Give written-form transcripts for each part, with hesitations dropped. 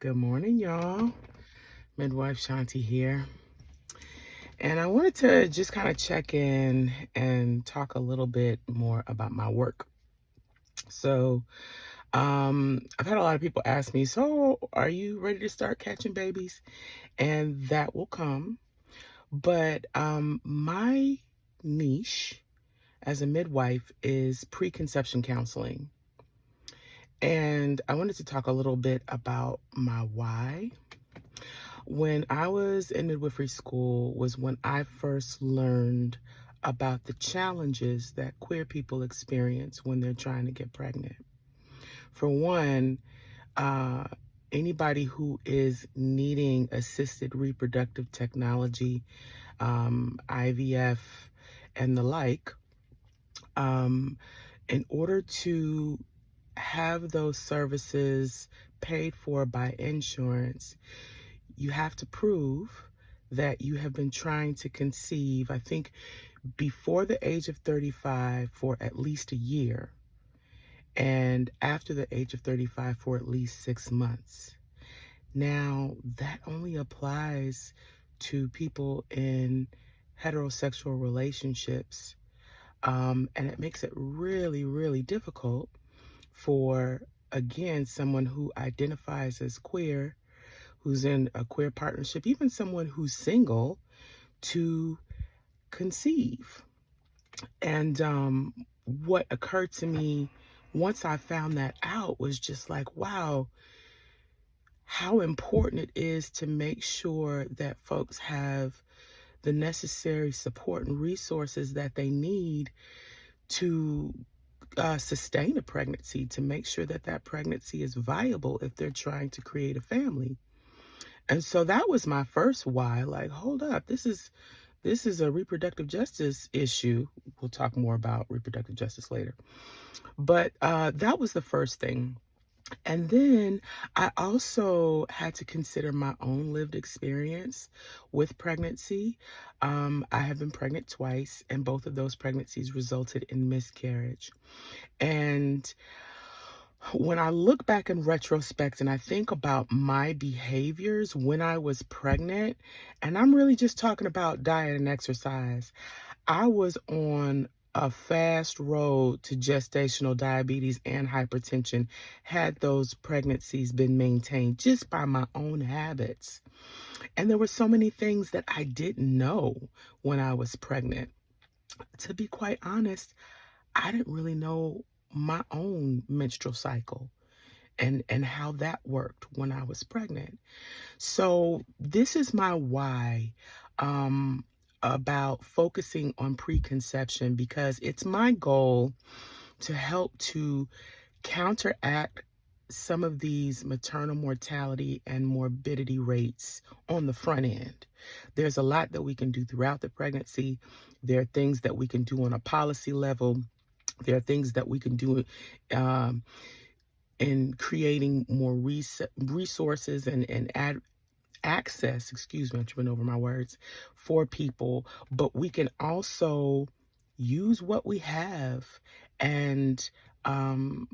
Good morning, y'all. Midwife Shanti here. And I wanted to just kind of check in and talk a little bit more about my work. So, I've had a lot of people ask me, so are you ready to start catching babies? And that will come. But my niche as a midwife is preconception counseling. And I wanted to talk a little bit about my why. When I was in midwifery school was when I first learned about the challenges that queer people experience when they're trying to get pregnant. For one, uh, anybody who is needing assisted reproductive technology, IVF, and the like, um, in order to have those services paid for by insurance, you have to prove that you have been trying to conceive, I think, before the age of 35 for at least a year, and after the age of 35 for at least 6 months. Now, that only applies to people in heterosexual relationships, and it makes it really, really difficult for, again, someone who identifies as queer, who's in a queer partnership, even someone who's single, to conceive. And what occurred to me once I found that out was just like, wow, how important it is to make sure that folks have the necessary support and resources that they need to sustain a pregnancy, to make sure that that pregnancy is viable if they're trying to create a family. And so that was my first why, like, hold up, this is a reproductive justice issue. We'll talk more about reproductive justice later. But that was the first thing. And then I also had to consider my own lived experience with pregnancy. I have been pregnant twice, and both of those pregnancies resulted in miscarriage. And when I look back in retrospect and I think about my behaviors when I was pregnant, and I'm really just talking about diet and exercise, I was on a fast road to gestational diabetes and hypertension had those pregnancies been maintained just by my own habits. And there were so many things that I didn't know when I was pregnant. To be quite honest, I didn't really know my own menstrual cycle and how that worked when I was pregnant. So this is my why about focusing on preconception, because it's my goal to help to counteract some of these maternal mortality and morbidity rates on the front end. There's a lot that we can do throughout the pregnancy. There are things that we can do on a policy level. There are things that we can do um, in creating more resources and access, excuse me, I'm tripping over my words, for people. But we can also use what we have and um,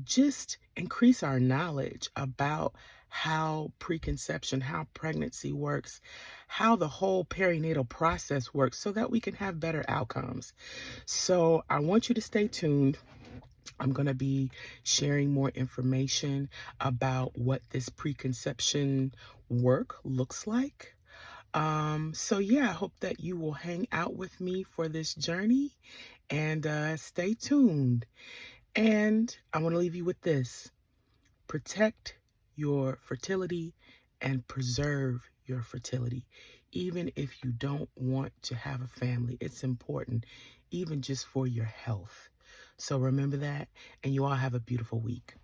just increase our knowledge about how preconception, how pregnancy works, how the whole perinatal process works so that we can have better outcomes. So I want you to stay tuned. I'm going to be sharing more information about what this preconception work looks like. So yeah, I hope that you will hang out with me for this journey and stay tuned. And I want to leave you with this: protect your fertility and preserve your fertility. Even if you don't want to have a family, it's important, even just for your health. So remember that, and you all have a beautiful week.